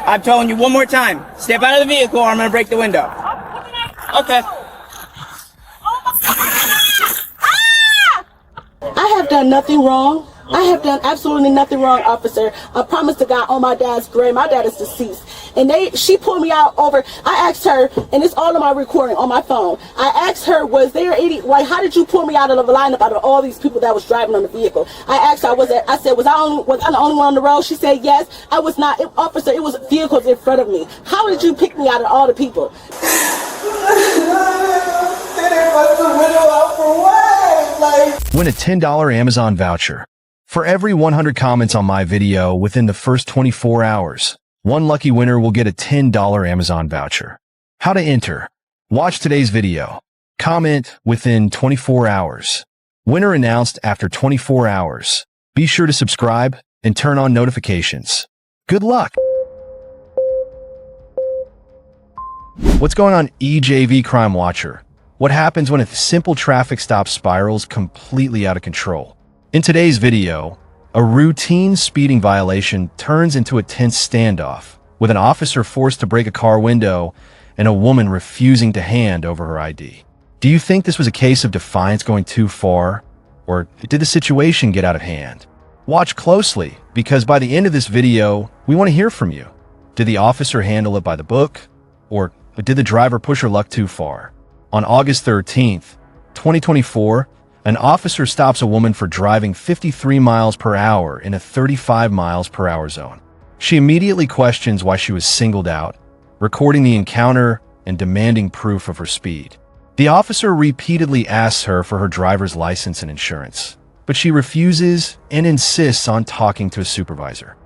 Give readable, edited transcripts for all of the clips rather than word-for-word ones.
I'm telling you one more time. Step out of the vehicle or I'm going to break the window. Okay. I have done nothing wrong. I have done absolutely nothing wrong, officer. I promise to God on my dad's grave. My dad is deceased. And she pulled me out over. I asked her, and it's all on my recording on my phone. I asked her, was there any, like, how did you pull me out of the lineup out of all these people that was driving on the vehicle? I asked her, I said, was I the only one on the road? She said, yes. I was not. Officer, it was vehicles in front of me. How did you pick me out of all the people? Win a $10 Amazon voucher. For every 100 comments on my video within the first 24 hours, one lucky winner will get a $10 Amazon voucher. How to enter? Watch today's video. Comment within 24 hours. Winner announced after 24 hours. Be sure to subscribe and turn on notifications. Good luck! What's going on, Ejv Crime Watcher? What happens when a simple traffic stop spirals completely out of control? In today's video, a routine speeding violation turns into a tense standoff, with an officer forced to break a car window and a woman refusing to hand over her ID. Do you think this was a case of defiance going too far, or did the situation get out of hand? Watch closely, because by the end of this video, we want to hear from you. Did the officer handle it by the book, or did the driver push her luck too far? On August 13th, 2024, an officer stops a woman for driving 53 miles per hour in a 35 miles per hour zone. She immediately questions why she was singled out, recording the encounter and demanding proof of her speed. The officer repeatedly asks her for her driver's license and insurance, but she refuses and insists on talking to a supervisor.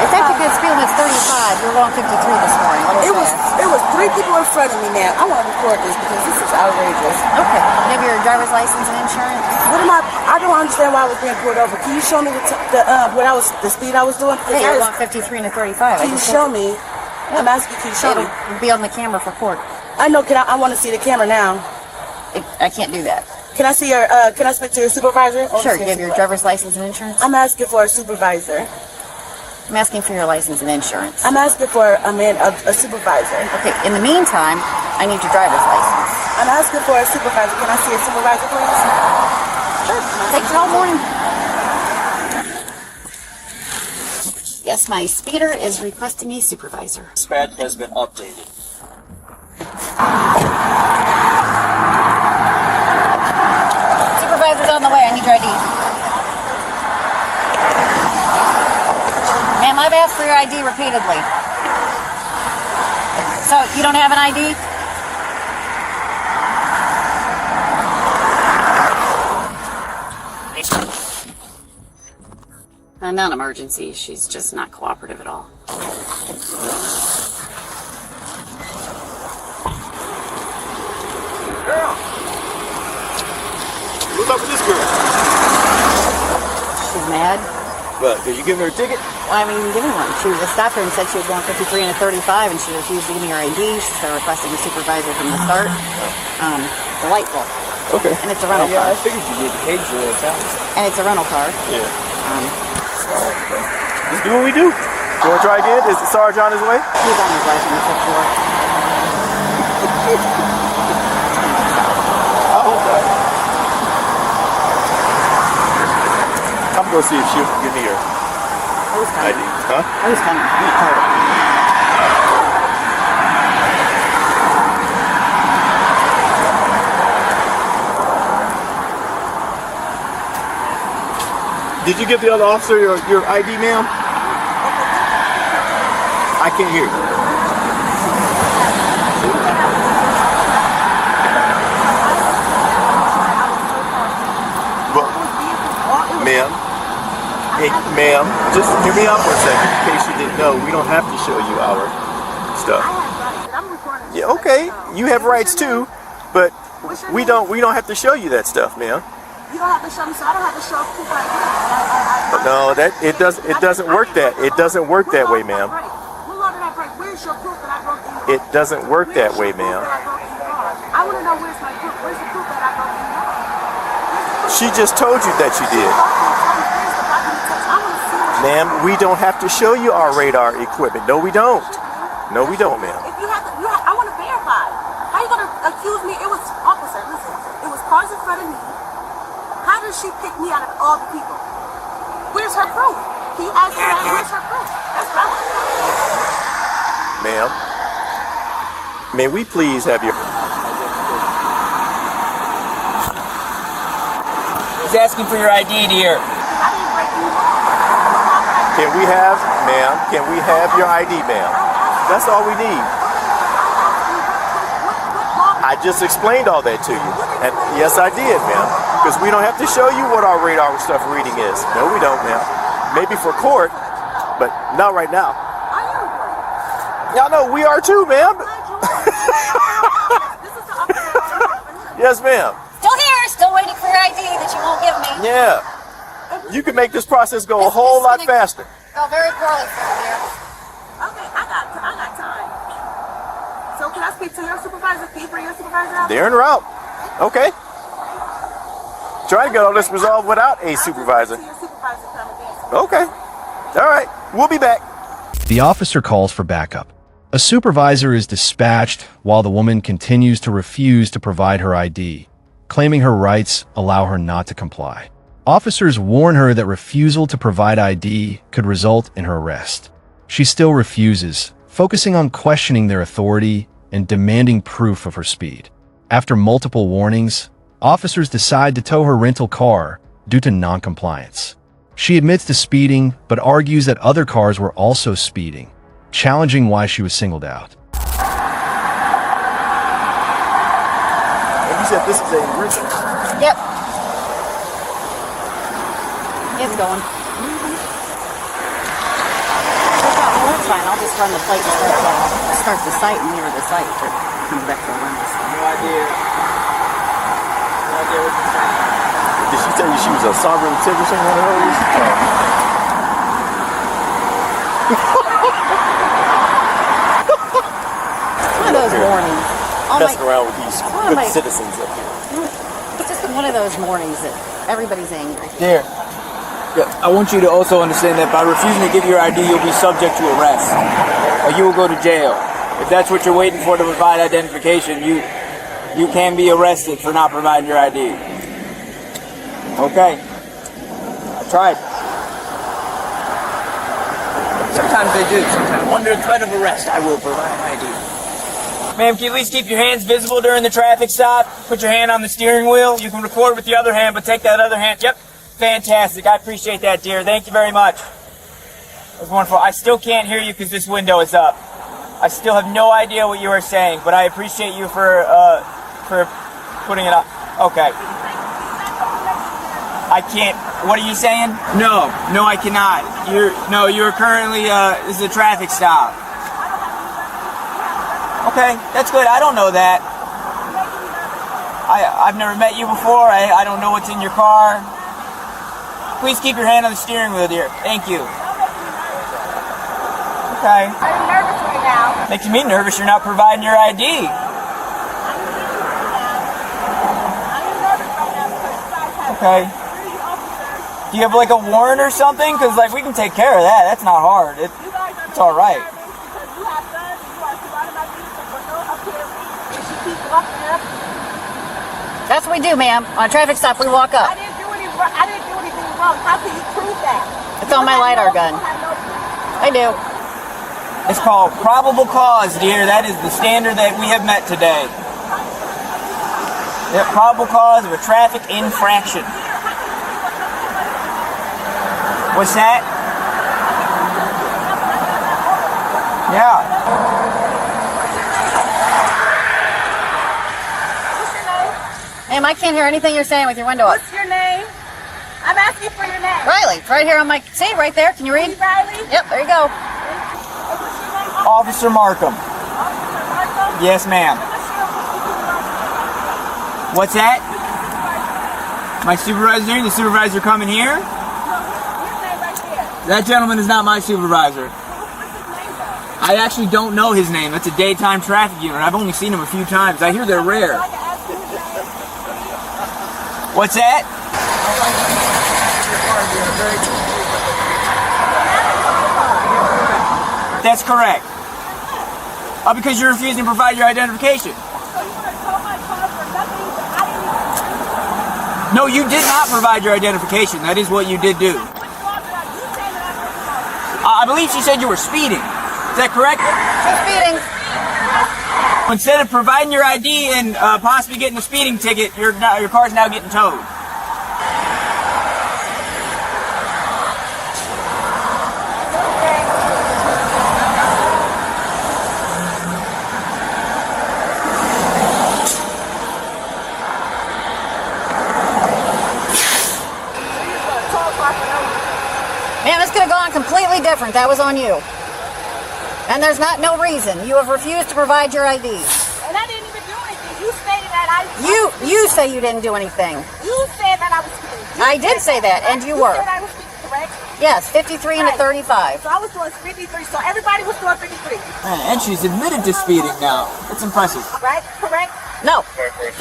It's actually good speed limit's 35. You're going 53 this morning. It was 3 people in front of me, ma'am. I want to record this because this is outrageous. Okay. You have your driver's license and insurance? I don't understand why I was being pulled over. Can you show me the speed I was doing? Yeah, you're going 53 and a 35. Can you show me? I'm asking, can you show me? It'll be on the camera for court. I know. I want to see the camera now. I can't do that. Can I see your? Can I speak to your supervisor? Sure. Do you have your driver's license and insurance? I'm asking for a supervisor. I'm asking for your license and insurance. I'm asking for a supervisor. Okay, in the meantime, I need your driver's license. I'm asking for a supervisor. Can I see a supervisor, please? Sure. Takes all morning. Yes, my speeder is requesting a supervisor. Dispatch has been updated. Supervisor's on the way. I need your ID. Ma'am, I've asked for your ID repeatedly. So, you don't have an ID? Non-emergency. She's just not cooperative at all. Girl! What's up with this girl? She's mad. What, did you give her a ticket? Well, I mean, give me one. She stopped her and said she was going 53 and a 35, and she refused to give me her ID. She started requesting a supervisor from the start. Delightful. Okay. And it's a rental Yeah, car. I figured you did the cage town. And it's a rental car. Yeah. Just do what we do. You want to try again? Is the Sarge on his way? He's on his way from the 5th floor. I'm going to see if she'll give me her ID. Huh? I was coming. I'm not tired. Did you give the other officer your ID, ma'am? I can't hear you. But, ma'am, just hear me out for a second in case you didn't know. We don't have to show you our stuff. Yeah, okay. You have rights too, but we don't have to show you that stuff, ma'am. You don't have to show me, so I don't have to show proof right here. No, it doesn't work that way, ma'am. Where's your proof that I broke the car? It doesn't work that way, ma'am. I want to know where's my proof. Where's the proof that I broke the car? She just told you that you did. Ma'am, we don't have to show you our radar equipment. No, we don't. No, we don't, ma'am. If you have to, I want to verify. How you gonna accuse me? It was officer. Listen, it was cars in front of me. How does she pick me out of all the people? Where's her proof? Can you ask her that? Where's her proof? That's what I want to know. Ma'am, may we please have your... He's asking for your ID, dear. I didn't break you off. Can we have, ma'am, can we have your ID, ma'am? That's all we need. I just explained all that to you. And yes, I did, ma'am. Because we don't have to show you what our radar stuff reading is. No, we don't, ma'am. Maybe for court, but not right now. Y'all know we are too, ma'am. Yes, ma'am. Still here, still waiting for your ID that you won't give me. Yeah. You can make this process go a whole lot faster. Go very poorly for you, dear. Okay, I got time. So can I speak to your supervisor? Can you bring your supervisor out? They're en route. Okay. Try to get all this resolved without a supervisor. Okay. All right. We'll be back. The officer calls for backup. A supervisor is dispatched while the woman continues to refuse to provide her ID, claiming her rights allow her not to comply. Officers warn her that refusal to provide ID could result in her arrest. She still refuses, focusing on questioning their authority and demanding proof of her speed. After multiple warnings, officers decide to tow her rental car due to non-compliance. She admits to speeding, but argues that other cars were also speeding, challenging why she was singled out. You said this is a rental? Yep. It's going. Well, that's fine. I'll just run the plate and start the site and near the site. Comes back to run this. No idea. No idea what you're saying. Did she tell you she was a sovereign citizen, one of those? One of those mornings. Messing around with these good citizens up here. It's just one of those mornings that everybody's angry. Dear, I want you to also understand that by refusing to give your ID, you'll be subject to arrest. Or you will go to jail. If that's what you're waiting for to provide identification, you can be arrested for not providing your ID. Okay. I tried. Sometimes they do. Sometimes under threat of arrest, I will provide ID. Ma'am, can you at least keep your hands visible during the traffic stop? Put your hand on the steering wheel. You can record with the other hand, but take that other hand. Yep. Fantastic. I appreciate that, dear. Thank you very much. That was wonderful. I still can't hear you because this window is up. I still have no idea what you are saying, but I appreciate you for putting it up. Okay. I can't. What are you saying? No, I cannot. You're currently. This is a traffic stop. Okay, that's good. I don't know that. I've never met you before. I don't know what's in your car. Please keep your hand on the steering wheel, dear. Thank you. Okay. I'm nervous right now. Makes me nervous you're not providing your ID. Okay. Do you have like a warrant or something? Because like we can take care of that. That's not hard. It's all right. That's what we do, ma'am. On a traffic stop, we walk up. I didn't do anything wrong. How can you prove that? It's on my LiDAR gun. I do. It's called probable cause, dear. That is the standard that we have met today. Yeah, probable cause of a traffic infraction. What's that? Yeah. What's your name? Ma'am, I can't hear anything you're saying with your window up. What's your name? I'm asking for your name. Riley, it's right here on my... See, right there. Can you read? Riley? Yep, there you go. Officer Markham. Yes, ma'am. What's that? My supervisor? The supervisor coming here? That gentleman is not my supervisor. I actually don't know his name. That's a daytime traffic unit. I've only seen him a few times. I hear they're rare. What's that? That's correct. Because you're refusing to provide your identification. So you want to tow my car for nothing that I didn't even... No, you did not provide your identification. That is what you did do. Which law did I... You saying that I broke the law? I believe she said you were speeding. Is that correct? She's speeding. Instead of providing your ID and possibly getting a speeding ticket, your car's now getting towed. Man, this could have gone completely different. That was on you. And there's no reason. You have refused to provide your ID. And I didn't even do anything. You stated that I... You say you didn't do anything. You said that I was speeding. I did say that, and you were. You said I was speeding, correct? Yes, 53 and a 35. So I was doing 53, so everybody was doing 53. And she's admitted to speeding now. That's impressive. Right? Correct? No,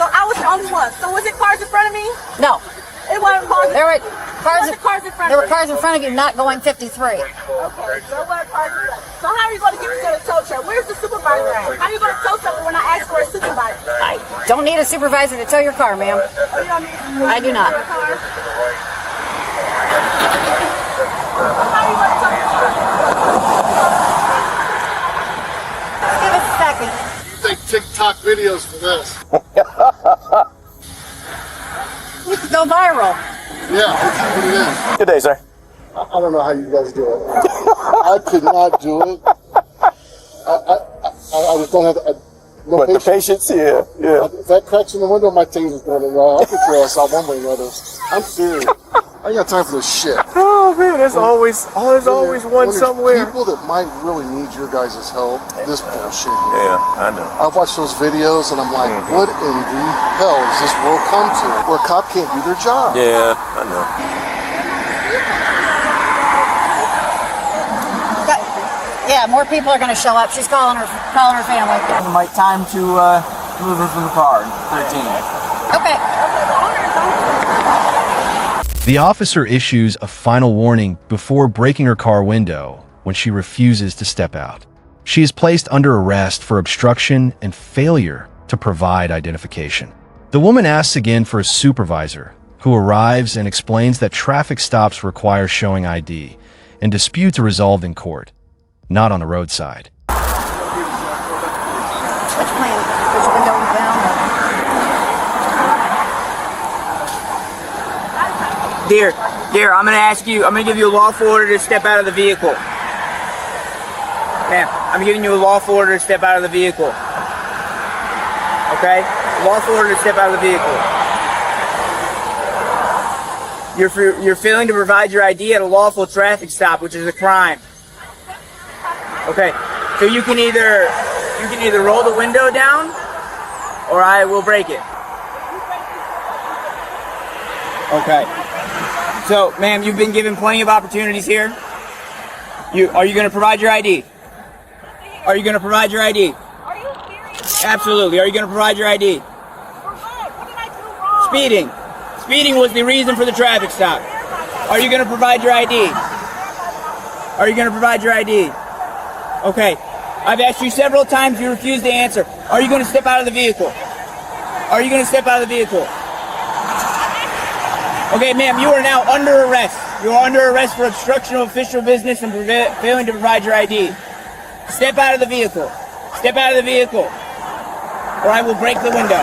So I was the only one. So was it cars in front of me? no. It wasn't cars. There were cars. There were cars in front There of were me. cars in front of you not going 53. Okay, so it wasn't cars in front. So how are you going to get me to the tow truck? Where's the supervisor at? How are you going to tow something when I ask for a supervisor? I don't need a supervisor to tow your car, ma'am. Oh, you don't need I do not. your car? How are you going to tow your car? Give us a second. You take TikTok videos for this? You could go viral. Yeah, that's what it is. Good day, sir. I don't know how you guys do it. I could not do it. I just don't have no But the patience. patience, yeah. If that cracks in the window, my things is going to roll. I'll get your ass out one way or another. I'm serious. I ain't got time for this shit. Oh man, there's always one When there's somewhere. people that might really need your guys' help, this bullshit. Yeah, I know. I watch those videos and I'm like, what in the hell has this world come to? Where a cop can't do their job. Yeah, I know. Yeah, more people are going to show up. She's calling her family. Like time to move her from the car. 13. Okay. The officer issues a final warning before breaking her car window when she refuses to step out. She is placed under arrest for obstruction and failure to provide identification. The woman asks again for a supervisor, who arrives and explains that traffic stops require showing ID, and disputes are resolved in court, not on the roadside. Which plan? Which window down? Dear, I'm going to give you a lawful order to step out of the vehicle. Ma'am, I'm giving you a lawful order to step out of the vehicle. Okay? Lawful order to step out of the vehicle. You're failing to provide your ID at a lawful traffic stop, which is a crime. Okay, so you can either roll the window down, or I will break it. Okay. So, ma'am, you've been given plenty of opportunities here. Are you going to provide your ID? Are you going to provide your ID? Are you serious? Absolutely. Are you going to provide your ID? For what? What did I do wrong? Speeding. Speeding was the reason for the traffic stop. Are you going to provide your ID? Are you going to provide your ID? Okay. I've asked you several times. You refuse to answer. Are you going to step out of the vehicle? Are you going to step out of the vehicle? Okay, ma'am, you are now under arrest. You are under arrest for obstruction of official business and failing to provide your ID. Step out of the vehicle. Step out of the vehicle, or I will break the window.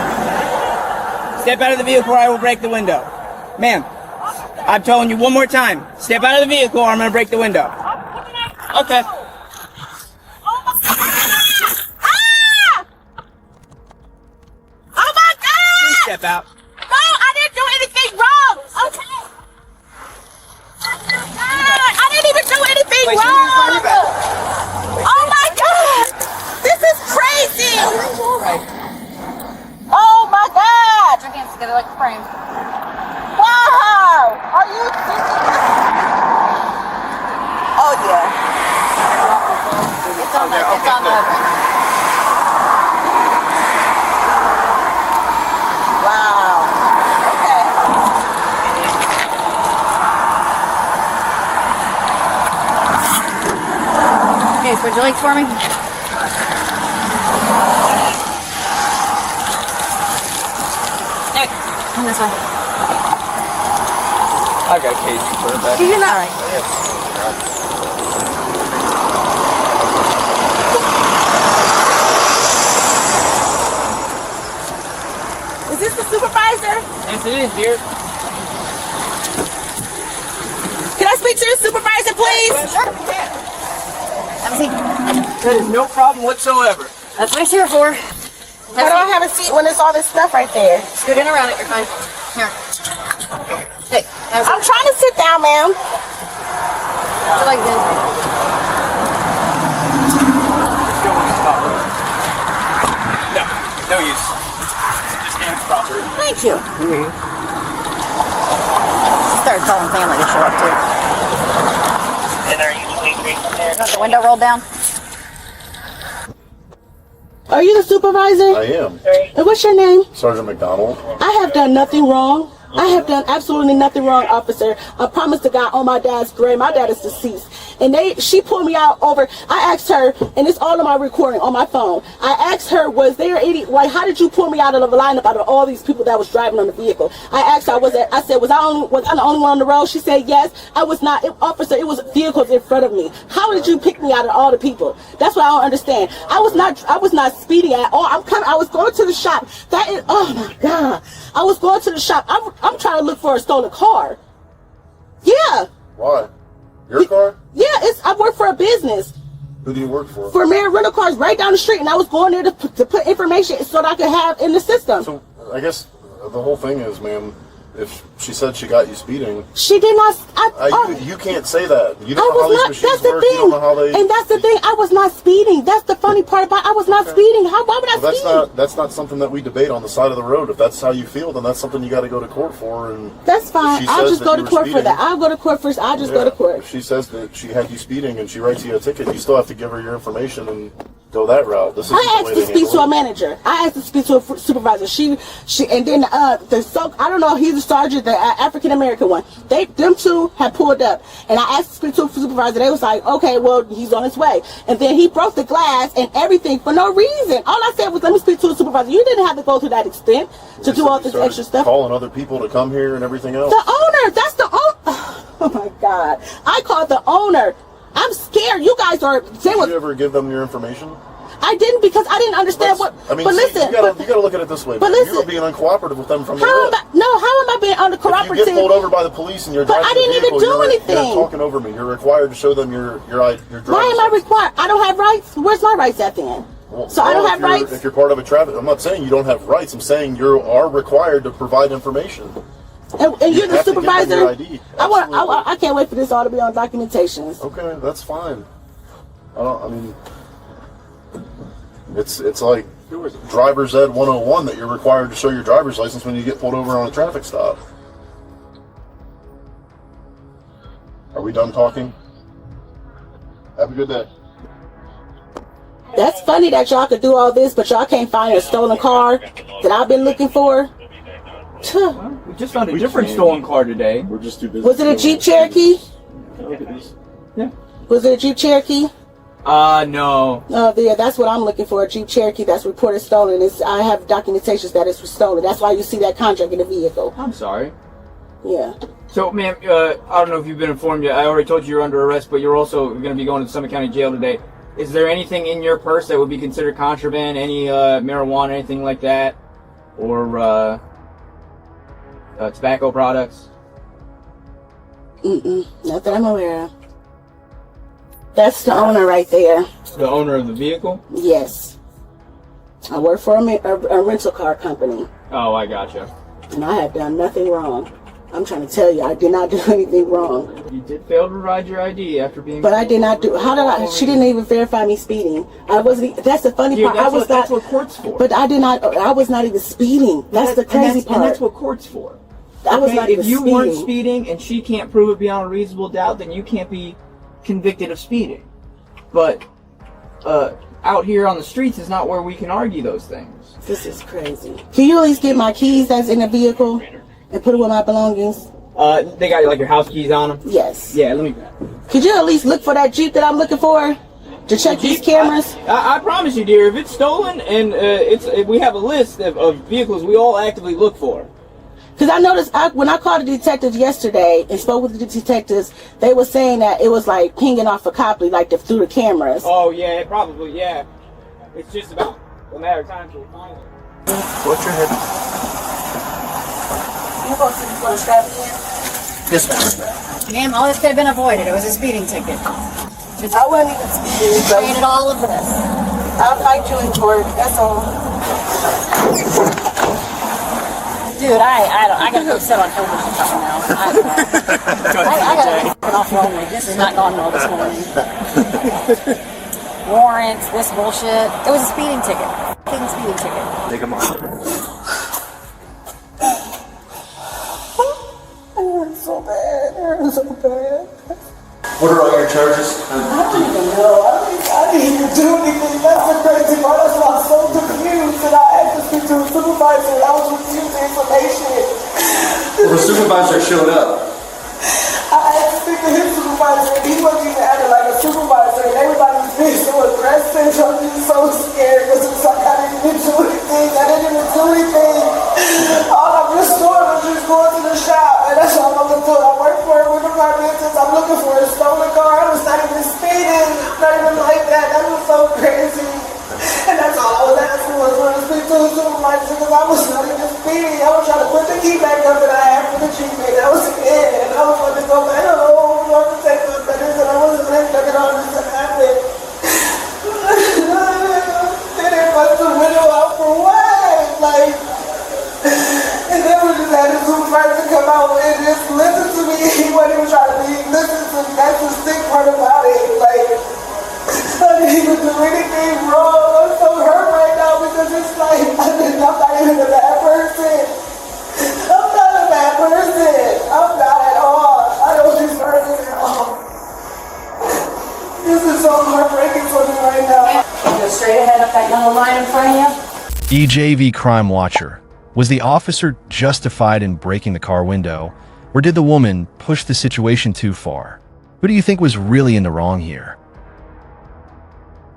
Step out of the vehicle, or I will break the window. Ma'am, I'm telling you one more time. Step out of the vehicle, or I'm going to break the window. Okay. Oh my God! Please step out. No, I didn't do anything wrong. Okay. I didn't even do anything Place your hands behind your wrong. back. Oh my God! This is crazy. Oh my God! Put your hands together like a frame. Wow! Are you serious? Oh yeah. It's on the. It's on the. Wow. Okay. Okay, switch your legs for me? Nick, come this way. I got a cage to put it back. You know. All right. Is this the supervisor? Yes, it is, dear. Can I speak to the supervisor, please? Sure. Have a seat. That is no problem whatsoever. That's what it's here for. Why do I have a seat when there's all this stuff right there? Scoot in around it. You're fine. Here. Hey, have a seat. I'm trying to sit down, ma'am. Put your legs in. No, no use. Just stand proper. Thank you. She started calling family to show up too. And are you leaving there? You want the window rolled down? Are you the supervisor? I am. And what's your name? Sergeant McDonald. I have done nothing wrong. I have done absolutely nothing wrong, officer. I promise to God on my dad's grave. My dad is deceased. And she pulled me out over, I asked her, and it's all on my recording on my phone. I asked her, was there any, like, how did you pull me out of the lineup out of all these people that was driving on the vehicle? I asked her, was I the only one on the road? She said, yes. I was not, officer, it was vehicles in front of me. How did you pick me out of all the people? That's what I don't understand. I was not speeding at all. I was going to the shop. That is, oh my God. I was going to the shop. I'm trying to look for a stolen car. Yeah. Why? Your car? Yeah, I work for a business. Who do you work for? For Mary Rental Cars right down the street, and I was going there to put information so that I could have in the system. So, I guess the whole thing is, ma'am, if she said she got you speeding, She did not. you can't say that. You I don't know how was not. these That's machines the work. You don't know how thing. they. And that's the thing. I was not speeding. That's the funny part about. I was not speeding. Why would I Well, speed? that's not something that we debate on the side of the road. If that's how you feel, then that's something you got to go to court for. And That's fine. she I'll says just that go you to were court for speeding. that. I'll go to court first. I'll just go to court. If she says that she had you speeding and she writes you a ticket, you still have to give her your information and go that route. This is I asked to speak to a manager. I asked to speak to a supervisor. She, and then I don't know. He's the sergeant, the African American one. Them two had pulled up, and I asked to speak to a supervisor. They was like, okay, well, he's on his way. And then he broke the glass and everything for no reason. All I said was, let me speak to a supervisor. You didn't have to go to that extent to do all this extra stuff. Calling other people to come here and everything else. The owner. That's the owner. Oh my God. I called the owner. I'm scared. You guys are. Did you ever give them your information? I didn't, because I didn't understand what. I mean, but listen, you gotta look at it this way. but man. listen, you were being uncooperative with them from the how am rip. how am I being uncooperative? If you get pulled over by the police and you're But driving I didn't the even vehicle, do anything. You're talking over me. You're required to show them your driver's Why am I required? I don't have rights. Where's my rights at then? Well, So I don't if have you're- rights? If you're part of a traffic, I'm not saying you don't have rights. I'm saying you are required to provide information. And you're the have to give them supervisor. your ID. I can't wait for this all to be on documentations. Okay, that's fine. I mean, it's like driver's ed 101 that you're required to show your driver's license when you get pulled over on a traffic stop. Are we done talking? Have a good day. That's funny that y'all could do all this, but y'all can't find a stolen car that I've been looking for. We just found a different stolen car today. We're just too busy. Was it a Jeep Cherokee? Look at these. Yeah. Was it a Jeep Cherokee? No. Oh, yeah, that's what I'm looking for. A Jeep Cherokee that's reported stolen. I have documentations that it's stolen. That's why you see that contract in the vehicle. I'm sorry. Yeah. So, ma'am, I don't know if you've been informed yet. I already told you you're under arrest, but you're also going to be going to Summit County Jail today. Is there anything in your purse that would be considered contraband? Any marijuana, anything like that? Or tobacco products? Not that I'm aware of. That's the owner right there. The owner of the vehicle? Yes. I work for a rental car company, Oh, I gotcha. and I have done nothing wrong. I'm trying to tell you, I did not do anything wrong. You did fail to provide your ID after being... But I did not do. How did I? She didn't even verify me speeding. I wasn't. That's the funny Yeah, part. I was that's not. what court's for. But I did not. I was not even speeding. That's the crazy part. And that's what court's for. I was not even If you speeding. weren't speeding and she can't prove it beyond a reasonable doubt, then you can't be convicted of speeding. But out here on the streets is not where we can argue those things. This is crazy. Can you at least get my keys that's in the vehicle and put it with my belongings? They got like your house keys on them? Yes. Yeah, let me... Could you at least look for that Jeep that I'm looking for? to check these cameras? I promise you, dear, if it's stolen and we have a list of vehicles we all actively look for. Because I noticed when I called the detectives yesterday and spoke with the detectives, they were saying that it was like pinging off a copy, like through the cameras. Oh yeah, probably, yeah. It's just about a matter of time till we find it. What's your head? You going to strap again? Yes, ma'am. Ma'am, all this could have been avoided. It was a speeding ticket. I wasn't even speeding, but Created all of this. I'll fight you in court. That's all. Dude, I gotta go sit on television now. I gotta get off lonely. This is not gone well this morning. Warrants, this bullshit. It was a speeding ticket. Fucking speeding ticket. Take them off. It hurts so bad. It hurts so bad. What are all your charges? I don't even know. I didn't even do anything. That's the crazy part. That's why I'm so confused. And I asked to speak to a supervisor and I was refused the information. Well, the supervisor showed up. I asked to speak to his supervisor and he wasn't even acting like a supervisor. And everybody was being so aggressive. I was just so scared because it was like I didn't even do anything. I didn't even do anything. All I'm just doing was just going to the shop. And that's all I'm doing. I work for it with my business. I'm looking for a stolen car. I was not even speeding. Not even like that. That was so crazy. And that's all I was asking was to speak to a supervisor because I was not even speeding. I was trying to put the key back up that I had for the treatment. That was it. And I was going to go back home. I was going to take my medicine. And I wasn't letting nothing all this to happen. Then they bust the window out for what? Like, and then we just had the supervisor come out and just listen to me. He wasn't even trying to listen to me. That's the sick part about it. Like, I didn't even do anything wrong. I'm so hurt right now because it's like, I'm not even a bad person. I'm not a bad person. I'm not at all. I don't deserve it at all. This is so heartbreaking for me right now. Go straight ahead up that yellow line in front of you. EJV Crime Watcher. Was the officer justified in breaking the car window, or did the woman push the situation too far? Who do you think was really in the wrong here?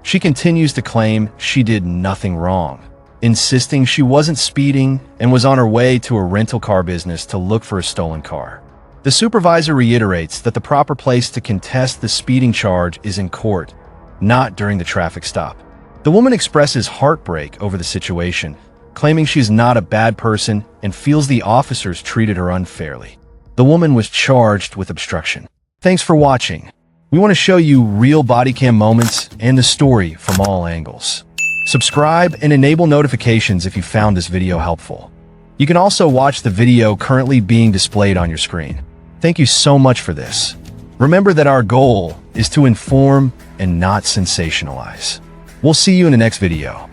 She continues to claim she did nothing wrong, insisting she wasn't speeding and was on her way to a rental car business to look for a stolen car. The supervisor reiterates that the proper place to contest the speeding charge is in court, not during the traffic stop. The woman expresses heartbreak over the situation, claiming she's not a bad person and feels the officers treated her unfairly. The woman was charged with obstruction. Thanks for watching. We want to show you real body cam moments and the story from all angles. Subscribe and enable notifications if you found this video helpful. You can also watch the video currently being displayed on your screen. Thank you so much for this. Remember that our goal is to inform and not sensationalize. We'll see you in the next video.